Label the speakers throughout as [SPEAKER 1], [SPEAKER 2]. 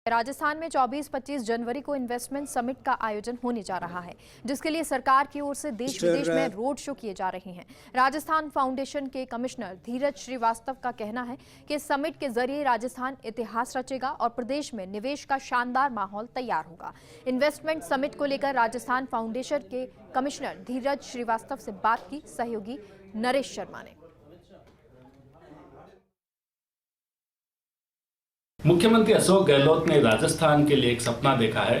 [SPEAKER 1] राजस्थान में 24-25 जनवरी को investment summit का आयोजन होने जा रहा है, जिसके लिए सरकार की ओर से देश विदेश में रोड शो किए जा रहे हैं। राजस्थान फाउंडेशन के कमिश्नर धीरज श्रीवास्तव का कहना है कि इस समिट के जरिए राजस्थान इतिहास रचेगा और प्रदेश में निवेश का शानदार माहौल तैयार होगा। इन्वेस्टमेंट समिट को लेकर राजस्थान फाउंडेशन के कमिश्नर धीरज श्रीवास्तव से बात की सहयोगी नरेश शर्मा ने।
[SPEAKER 2] मुख्यमंत्री अशोक गहलोत ने राजस्थान के लिए एक सपना देखा है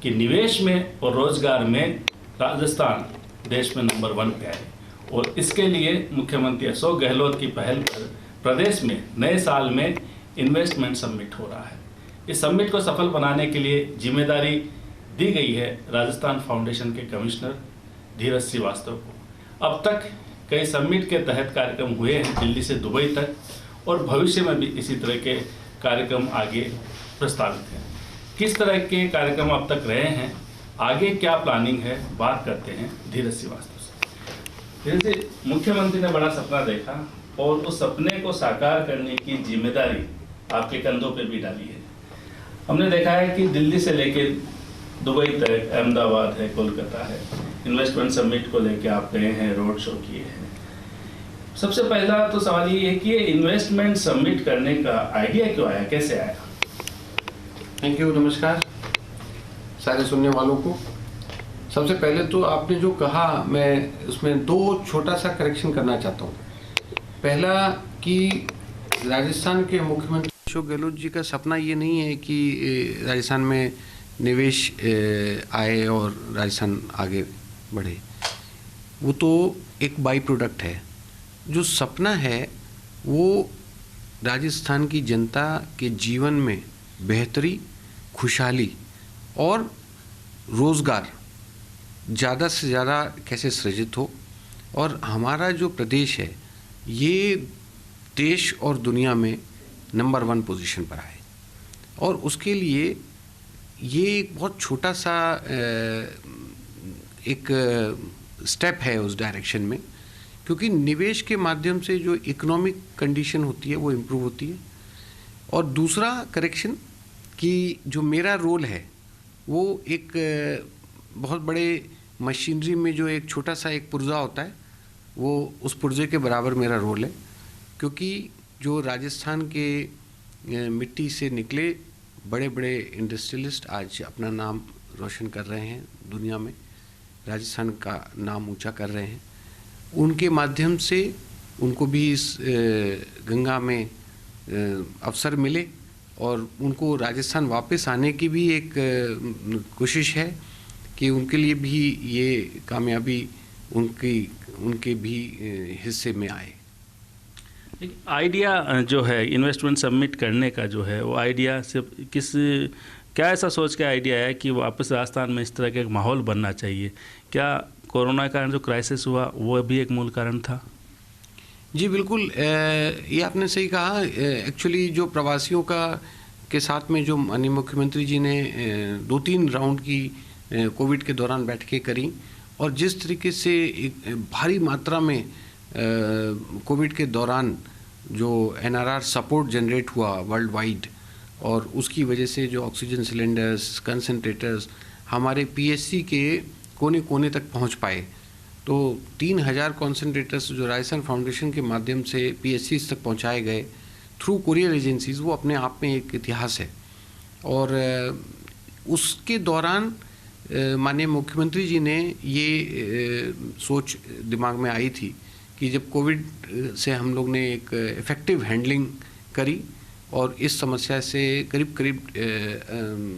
[SPEAKER 2] कि निवेश में और रोजगार में राजस्थान देश में नंबर 1 पे आए, और इसके लिए मुख्यमंत्री अशोक गहलोत की पहल पर प्रदेश में नए साल में इन्वेस्टमेंट समिट हो रहा है। इस समिट को सफल बनाने के लिए जिम्मेदारी दी गई है राजस्थान फाउंडेशन के कमिश्नर धीरज श्रीवास्तव को। अब तक कई समिट के तहत कार्यक्रम हुए हैं दिल्ली से दुबई तक, और भविष्य में भी इसी तरह के कार्यक्रम आगे प्रस्तावित हैं। किस तरह के कार्यक्रम अब तक रहे हैं, आगे क्या प्लानिंग है, बात करते हैं धीरज श्रीवास्तव से। जैसे मुख्यमंत्री ने बड़ा सपना देखा और उस सपने को साकार करने की जिम्मेदारी आपके कंधों पे भी डाली है। हमने देखा है कि दिल्ली से लेके दुबई तक, अहमदाबाद है, कोलकाता है, इन्वेस्टमेंट समिट को लेके आप गए हैं, रोड शो किए हैं। सबसे पहला तो सवाल ये है कि ये इन्वेस्टमेंट समिट करने का आइडिया क्यों आया, कैसे आया?
[SPEAKER 3] थैंक यू, नमस्कार सारे सुनने वालों को। सबसे पहले तो आपने जो कहा, मैं उसमें 2 छोटा सा करेक्शन करना चाहता हूँ। पहला कि राजस्थान के मुख्यमंत्री अशोक गहलोत जी का सपना ये नहीं है कि राजस्थान में निवेश आए और राजस्थान आगे बढ़े। वो तो एक बाई प्रोडक्ट है। जो सपना है वो राजस्थान की जनता के जीवन में बेहतरी, खुशहाली और रोज़गार ज़्यादा से ज़्यादा कैसे सृजित हो, और हमारा जो प्रदेश है ये देश और दुनिया में नंबर 1 पोजीशन पर आए। और उसके लिए ये एक बहुत छोटा सा एक स्टेप है उस डायरेक्शन में, क्योंकि निवेश के माध्यम से जो इकोनॉमिक कंडीशन होती है वो इम्प्रूव होती है। और दूसरा करेक्शन कि जो मेरा रोल है वो एक बहुत बड़े मशीनरी में जो एक छोटा सा एक पुर्जा होता है, वो उस पुर्जे के बराबर मेरा रोल है। क्योंकि जो राजस्थान के मिट्टी से निकले बड़े बड़े इंडस्ट्रियलिस्ट आज अपना नाम रोशन कर रहे हैं, दुनिया में राजस्थान का नाम ऊंचा कर रहे हैं। उनके माध्यम से उनको भी इस गंगा में अवसर मिले और उनको राजस्थान वापस आने की भी एक कोशिश है कि उनके लिए भी ये कामयाबी उनके भी हिस्से में आए।
[SPEAKER 2] आइडिया जो है इन्वेस्टमेंट सबमिट करने का जो है, वो आइडिया से क्या ऐसा सोच के आइडिया है कि वापस राजस्थान में इस तरह का एक माहौल बनना चाहिए? क्या कोरोना का जो क्राइसिस हुआ वो भी एक मूल कारण था?
[SPEAKER 3] जी बिल्कुल, ये आपने सही कहा। एक्चुअली जो प्रवासियों के साथ में जो माननीय मुख्यमंत्री जी ने 2-3 राउंड की कोविड के दौरान बैठकें करी, और जिस तरीके से एक भारी मात्रा में कोविड के दौरान जो NRR सपोर्ट जनरेट हुआ वर्ल्ड वाइड, और उसकी वजह से जो ऑक्सीजन सिलेंडर्स, कंसंट्रेटर्स हमारे PSC के कोने कोने तक पहुंच पाए, तो 3000 कॉन्सेंट्रेटर्स जो राजस्थान फाउंडेशन के माध्यम से PSCs तक पहुंचाए गए थ्रू कुरियर एजेंसीज, वो अपने आप में एक इतिहास है। और उसके दौरान माननीय मुख्यमंत्री जी ने ये सोच दिमाग में आई थी कि जब कोविड से हम लोग ने एक इफ़ेक्टिव हैंडलिंग करी और इस समस्या से करीब करीब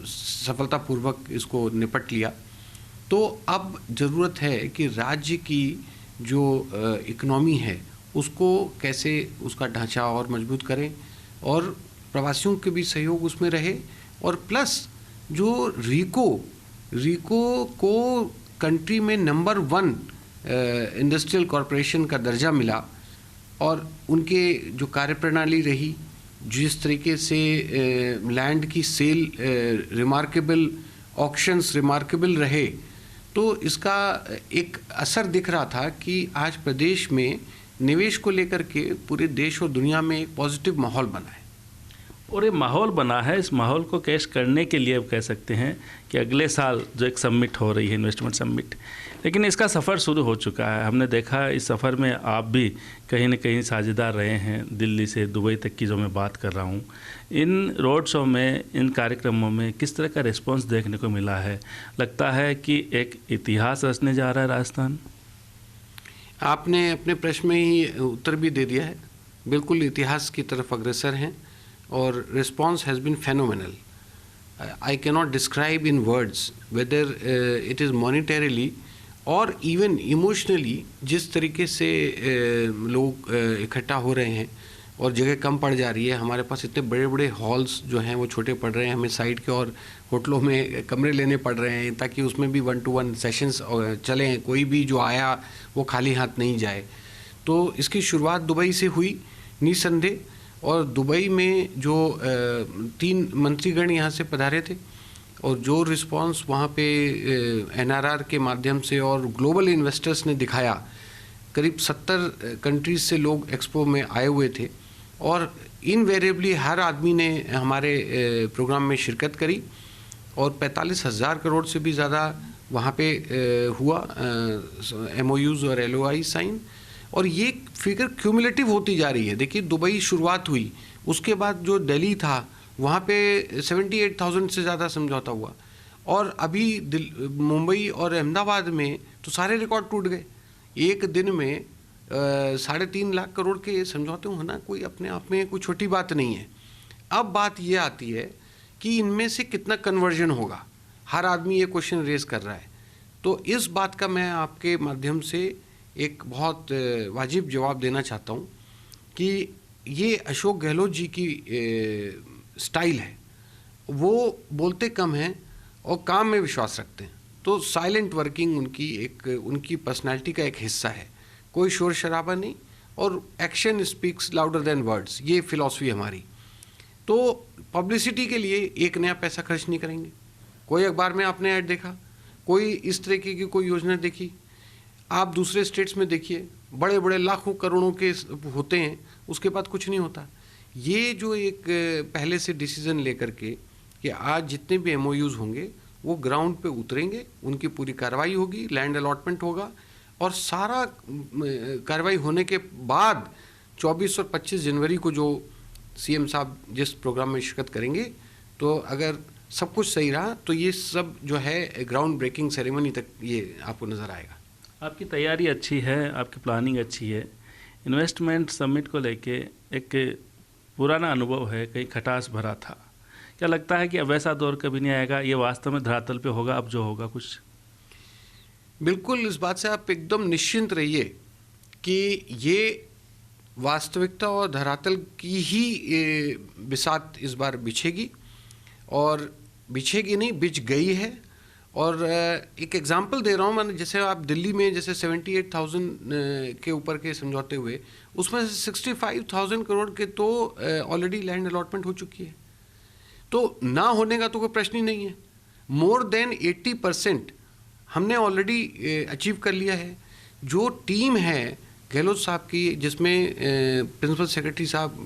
[SPEAKER 3] सफलतापूर्वक इसको निपट लिया, तो अब ज़रूरत है कि राज्य की जो इकनॉमी है उसको कैसे उसका ढांचा और मजबूत करें, और प्रवासियों के भी सहयोग उसमें रहे, और प्लस जो रीको को कंट्री में नंबर 1 इंडस्ट्रियल कॉरपोरेशन का दर्जा मिला, और उनके जो कार्यप्रणाली रही, जिस तरीके से लैंड की सेल रिमार्केबल, ऑक्शंस रिमार्केबल रहे, तो इसका एक असर दिख रहा था कि आज प्रदेश में निवेश को लेकर के पूरे देश और दुनिया में एक पॉजिटिव माहौल बना है।
[SPEAKER 2] और ये माहौल बना है, इस माहौल को कैश करने के लिए अब कह सकते हैं कि अगले साल जो एक समिट हो रही है, इन्वेस्टमेंट समिट, लेकिन इसका सफ़र शुरू हो चुका है। हमने देखा इस सफ़र में आप भी कहीं न कहीं साझेदार रहे हैं, दिल्ली से दुबई तक की जो मैं बात कर रहा हूँ। इन रोड शो में, इन कार्यक्रमों में किस तरह का रिस्पांस देखने को मिला है? लगता है कि एक इतिहास रचने जा रहा है राजस्थान?
[SPEAKER 3] आपने अपने प्रश्न में ही उत्तर भी दे दिया है। बिल्कुल इतिहास की तरफ अग्रसर हैं और response has been phenomenal. I cannot describe in words whether it is monetarily और इवन इमोशनली जिस तरीके से लोग इकट्ठा हो रहे हैं और जगह कम पड़ जा रही है। हमारे पास इतने बड़े बड़े हॉल्स जो हैं वो छोटे पड़ रहे हैं, हमें साइड के और होटलों में कमरे लेने पड़ रहे हैं ताकि उसमें भी 1-to-1 सेशंस चलें, कोई भी जो आया वो खाली हाथ नहीं जाए। तो इसकी शुरुआत दुबई से हुई निसंदेह, और दुबई में जो 3 मंत्रीगण यहाँ से पधारे थे और जो रिस्पांस वहाँ पे NRR के माध्यम से और ग्लोबल इन्वेस्टर्स ने दिखाया, करीब 70 कंट्रीज से लोग एक्सपो में आए हुए थे और इनवेरिएबली हर आदमी ने हमारे प्रोग्राम में शिरकत करी और 45,000 करोड़ से भी ज़्यादा वहाँ पे हुआ MOUs और LOI साइन, और ये फिगर क्यूमुलेटिव होती जा रही है। देखिए दुबई शुरुआत हुई, उसके बाद जो दिल्ली था वहाँ पे 78,000 से ज़्यादा समझौता हुआ, और अभी मुंबई और अहमदाबाद में तो सारे रिकॉर्ड टूट गए। एक दिन में 3.5 लाख करोड़ के समझौते होना कोई अपने आप में कोई छोटी बात नहीं है। अब बात ये आती है कि इनमें से कितना कन्वर्जन होगा, हर आदमी ये क्वेश्चन रेज कर रहा है। तो इस बात का मैं आपके माध्यम से एक बहुत वाजिब जवाब देना चाहता हूँ कि ये अशोक गहलोत जी की स्टाइल है, वो बोलते कम हैं और काम में विश्वास रखते हैं। तो साइलेंट वर्किंग उनकी पर्सनालिटी का एक हिस्सा है, कोई शोर शराबा नहीं, और action speaks louder than words, ये फिलॉसफी हमारी। तो पब्लिसिटी के लिए एक नया पैसा खर्च नहीं करेंगे। कोई अखबार में आपने ऐड देखा, कोई इस तरीके की कोई योजना देखी, आप दूसरे स्टेट्स में देखिए, बड़े बड़े लाखों करोड़ों के होते हैं, उसके बाद कुछ नहीं होता। ये जो एक पहले से डिसीजन लेकर के कि आज जितने भी MOUs होंगे वो ग्राउंड पे उतरेंगे, उनकी पूरी कार्रवाई होगी, लैंड अलॉटमेंट होगा, और सारा कार्रवाई होने के बाद 24 और 25 जनवरी को जो CM साहब जिस प्रोग्राम में शिरकत करेंगे, तो अगर सब कुछ सही रहा तो ये सब जो है ग्राउंड ब्रेकिंग सेरेमनी तक ये आपको नज़र आएगा।
[SPEAKER 2] आपकी तैयारी अच्छी है, आपकी प्लानिंग अच्छी है। इन्वेस्टमेंट समिट को लेके एक पुराना अनुभव है, कहीं खटास भरा था। क्या लगता है कि अब वैसा दौर कभी नहीं आएगा, ये वास्तव में धरातल पे होगा अब जो होगा कुछ?
[SPEAKER 3] बिल्कुल, इस बात से आप एकदम निश्चिंत रहिए कि ये वास्तविकता और धरातल की ही बिसात इस बार बिछेगी, और बिछेगी नहीं, बिछ गई है। और एक एग्जांपल दे रहा हूँ मैंने, जैसे आप दिल्ली में जैसे 78,000 के ऊपर के समझौते हुए, उसमें से 65,000 करोड़ के तो ऑलरेडी लैंड अलॉटमेंट हो चुकी है। तो ना होने का तो कोई प्रश्न ही नहीं है। मोर देन 80% हमने ऑलरेडी अचीव कर लिया है। जो टीम है गहलोत साहब की, जिसमें प्रिंसिपल सेक्रेटरी साहब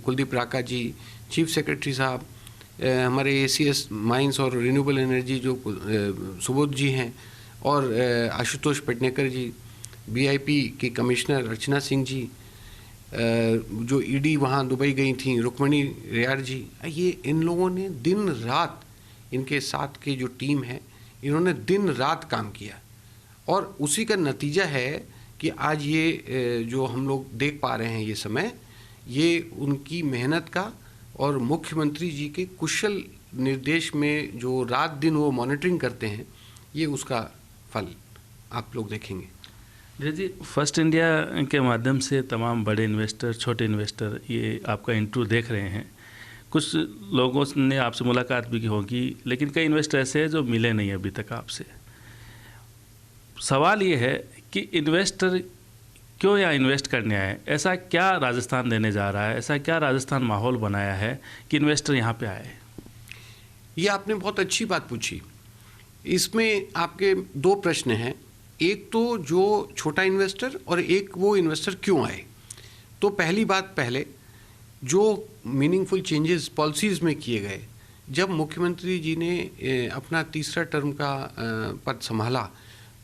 [SPEAKER 3] कुलदीप राका जी, चीफ सेक्रेटरी साहब हमारे ACS माइंस और रिन्यूएबल एनर्जी जो सुबोध जी हैं, और आशुतोष पेडनेकर जी, BIP की कमिश्नर अर्चना सिंह जी, जो ED वहाँ दुबई गई थी रुक्मणी रियार जी, ये इन लोगों ने दिन रात, इनके साथ की जो टीम है इन्होंने दिन रात काम किया, और उसी का नतीजा है कि आज ये जो हम लोग देख पा रहे हैं ये समय, ये उनकी मेहनत का और मुख्यमंत्री जी के कुशल निर्देश में जो रात दिन वो मॉनिटरिंग करते हैं, ये उसका फल आप लोग देखेंगे।
[SPEAKER 2] जी, फर्स्ट इंडिया के माध्यम से तमाम बड़े इन्वेस्टर, छोटे इन्वेस्टर ये आपका इंटरव्यू देख रहे हैं। कुछ लोगों ने आपसे मुलाकात भी की होगी, लेकिन कई इन्वेस्टर ऐसे हैं जो मिले नहीं अभी तक आपसे। सवाल ये है कि इन्वेस्टर क्यों यहाँ इन्वेस्ट करने आए? ऐसा क्या राजस्थान देने जा रहा है, ऐसा क्या राजस्थान माहौल बनाया है कि इन्वेस्टर यहाँ पे आए?
[SPEAKER 3] ये आपने बहुत अच्छी बात पूछी। इसमें आपके 2 प्रश्न हैं, एक तो जो छोटा इन्वेस्टर और एक वो इन्वेस्टर क्यों आए। तो पहली बात पहले जो मीनिंगफुल चेंजेस पॉलिसीज़ में किए गए, जब मुख्यमंत्री जी ने अपना तीसरा टर्म का पद संभाला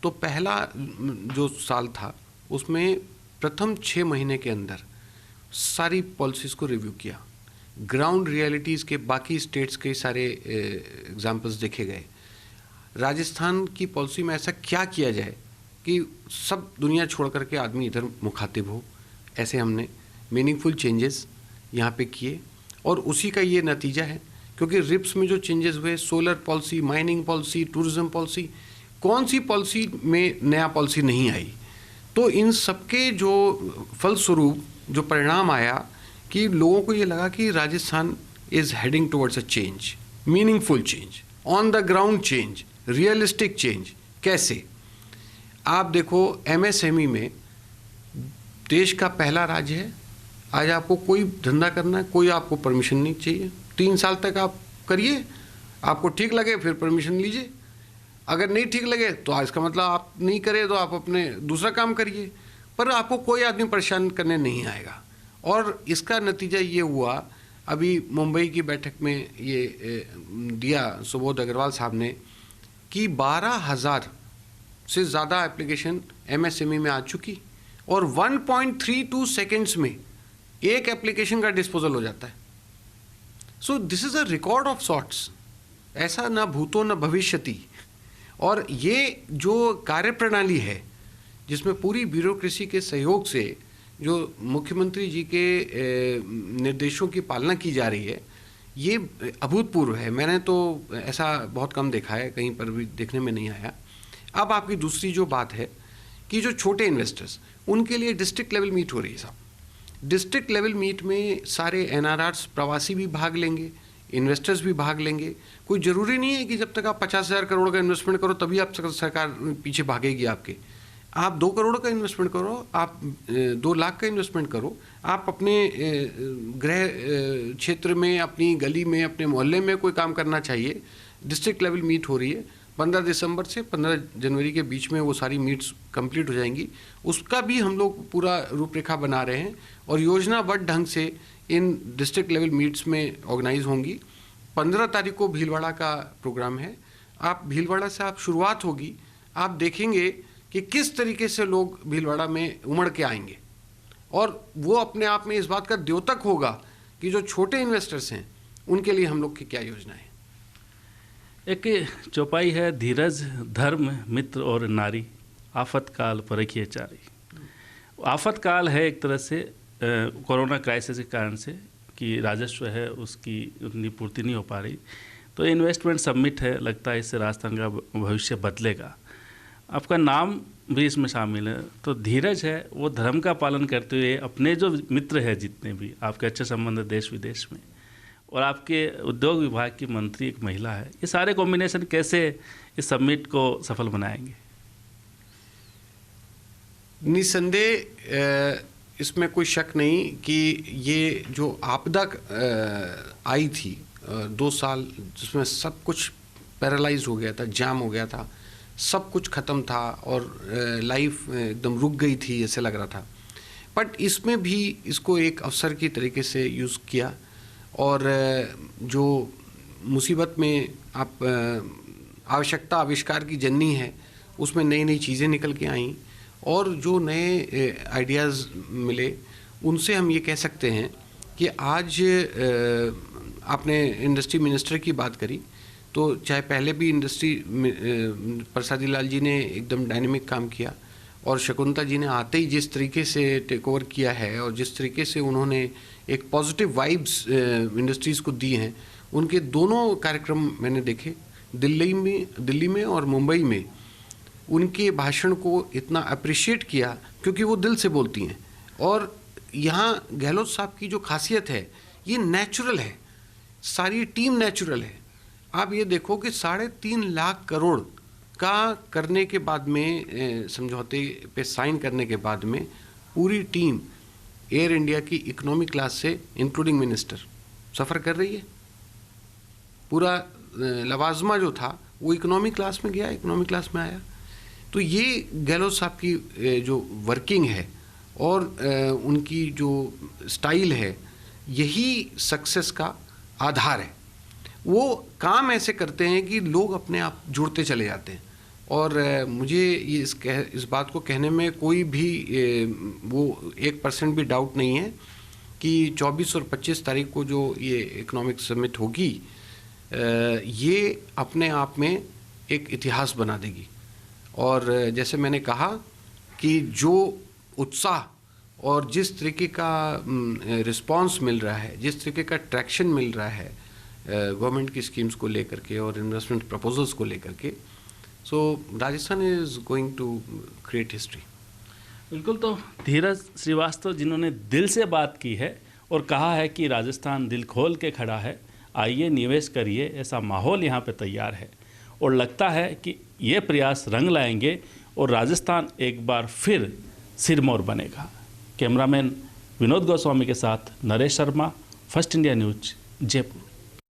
[SPEAKER 3] तो पहला जो साल था उसमें प्रथम 6 महीने के अंदर सारी पॉलिसीज़ को रिव्यू किया। ग्राउंड रियलिटीज़ के बाकी स्टेट्स के सारे एग्जाम्पल्स देखे गए। राजस्थान की पॉलिसी में ऐसा क्या किया जाए कि सब दुनिया छोड़ करके आदमी इधर मुखातिब हो, ऐसे हमने मीनिंगफुल चेंजेस यहाँ पे किए और उसी का ये नतीजा है। क्योंकि रिप्स में जो चेंजेस हुए, solar policy, mining policy, tourism policy, कौन सी पॉलिसी में नया पॉलिसी नहीं आई। तो इन सबके जो फलस्वरूप जो परिणाम आया कि लोगों को ये लगा कि Rajasthan is heading towards a change, meaningful change, on the ground change, realistic change. कैसे? आप देखो एमएसएमई में देश का पहला राज्य है। आज आपको कोई धंधा करना है, कोई आपको परमिशन नहीं चाहिए। 3 साल तक आप करिए, आपको ठीक लगे फिर परमिशन लीजिए, अगर नहीं ठीक लगे तो इसका मतलब आप नहीं करें तो आप अपने दूसरा काम करिए, पर आपको कोई आदमी परेशान करने नहीं आएगा। और इसका नतीजा ये हुआ, अभी मुंबई की बैठक में ये दिया सुबोध अग्रवाल साहब ने कि 12,000 से ज़्यादा एप्लीकेशन एमएसएमई में आ चुकी और 1.32 सेकेंड्स में एक एप्लीकेशन का डिस्पोजल हो जाता है। So this is a record of sorts, ऐसा ना भूतो न भविष्यति। और ये जो कार्यप्रणाली है जिसमें पूरी ब्यूरोक्रेसी के सहयोग से जो मुख्यमंत्री जी के निर्देशों की पालना की जा रही है, ये अभूतपूर्व है। मैंने तो ऐसा बहुत कम देखा है, कहीं पर भी देखने में नहीं आया। अब आपकी दूसरी जो बात है कि जो छोटे इन्वेस्टर्स, उनके लिए डिस्ट्रिक्ट लेवल मीट हो रही है साहब। डिस्ट्रिक्ट लेवल मीट में सारे एनआरआर्स, प्रवासी भी भाग लेंगे, इन्वेस्टर्स भी भाग लेंगे। कोई ज़रूरी नहीं है कि जब तक आप 50,000 करोड़ का इन्वेस्टमेंट करो तभी आप सरकार पीछे भागेगी आपके। आप 2 करोड़ का इन्वेस्टमेंट करो, आप 2 लाख का इन्वेस्टमेंट करो, आप अपने गृह क्षेत्र में, अपनी गली में, अपने मोहल्ले में कोई काम करना चाहिए। डिस्ट्रिक्ट लेवल मीट हो रही है 15 दिसंबर से 15 जनवरी के बीच में, वो सारी मीट्स कंप्लीट हो जाएंगी। उसका भी हम लोग पूरा रूपरेखा बना रहे हैं और योजनाबद्ध ढंग से इन डिस्ट्रिक्ट लेवल मीट्स में ऑर्गेनाइज होंगी। 15 तारीख को भीलवाड़ा का प्रोग्राम है। आप भीलवाड़ा से आप शुरुआत होगी, आप देखेंगे कि किस तरीके से लोग भीलवाड़ा में उमड़ के आएंगे और वो अपने आप में इस बात का द्योतक होगा कि जो छोटे इन्वेस्टर्स हैं उनके लिए हम लोग की क्या योजना है।
[SPEAKER 2] एक चौपाई है, धीरज धर्म मित्र और नारी, आफत काल परखिए चारी। आफत काल है एक तरह से कोरोना क्राइसिस के कारण से कि राजस्व है उसकी उतनी पूर्ति नहीं हो पा रही। तो इन्वेस्टमेंट समिट है, लगता है इससे राजस्थान का भविष्य बदलेगा। आपका नाम भी इसमें शामिल है। तो धीरज है, वो धर्म का पालन करते हुए अपने जो मित्र हैं जितने भी, आपके अच्छे संबंध है देश विदेश में, और आपके उद्योग विभाग की मंत्री एक महिला है, ये सारे कॉम्बिनेशन कैसे इस समिट को सफल बनाएंगे?
[SPEAKER 3] निसंदेह इसमें कोई शक नहीं कि ये जो आपदा आई थी 2 साल, जिसमें सब कुछ पैरालाइज हो गया था, जाम हो गया था, सब कुछ ख़त्म था और लाइफ एकदम रुक गई थी ऐसे लग रहा था। बट इसमें भी इसको एक अवसर की तरीके से यूज़ किया और जो मुसीबत में आप आवश्यकता आविष्कार की जननी है, उसमें नई नई चीज़ें निकल के आईं और जो नए आइडियाज़ मिले उनसे हम ये कह सकते हैं कि आज आपने इंडस्ट्री मिनिस्टर की बात करी, तो चाहे पहले भी इंडस्ट्री प्रसादी लाल जी ने एकदम डायनेमिक काम किया और शकुंतला जी ने आते ही जिस तरीके से टेक ओवर किया है और जिस तरीके से उन्होंने एक पॉजिटिव वाइब्स इंडस्ट्रीज़ को दी हैं, उनके दोनों कार्यक्रम मैंने देखे दिल्ली में और मुंबई में। उनके भाषण को इतना अप्रिशिएट किया क्योंकि वो दिल से बोलती हैं। और यहाँ गहलोत साहब की जो खासियत है, ये नेचुरल है, सारी टीम नेचुरल है। आप ये देखो कि 3.5 लाख करोड़ का करने के बाद में, समझौते पे साइन करने के बाद में, पूरी टीम एयर इंडिया की इकोनॉमी क्लास से इंक्लूडिंग मिनिस्टर सफ़र कर रही है। पूरा लवाजमा जो था वो इकोनॉमी क्लास में गया, इकोनॉमी क्लास में आया। तो ये गहलोत साहब की जो वर्किंग है और उनकी जो स्टाइल है, यही सक्सेस का आधार है। वो काम ऐसे करते हैं कि लोग अपने आप जुड़ते चले जाते हैं। और मुझे इस बात को कहने में कोई भी वो 1% भी डाउट नहीं है कि 24 और 25 तारीख को जो ये इकोनॉमिक समिट होगी, ये अपने आप में एक इतिहास बना देगी। और जैसे मैंने कहा कि जो उत्साह और जिस तरीके का रिस्पांस मिल रहा है, जिस तरीके का ट्रैक्शन मिल रहा है गवर्नमेंट की स्कीम्स को लेकर के और इन्वेस्टमेंट प्रपोजल्स को लेकर के, so Rajasthan is going to create history.
[SPEAKER 2] बिल्कुल। तो धीरज श्रीवास्तव जिन्होंने दिल से बात की है और कहा है कि राजस्थान दिल खोल के खड़ा है, आइए निवेश करिए, ऐसा माहौल यहाँ पे तैयार है। और लगता है कि ये प्रयास रंग लाएंगे और राजस्थान एक बार फिर सिरमौर बनेगा। कैमरामैन विनोद गोस्वामी के साथ Naresh Sharma, first India news, Jaipur.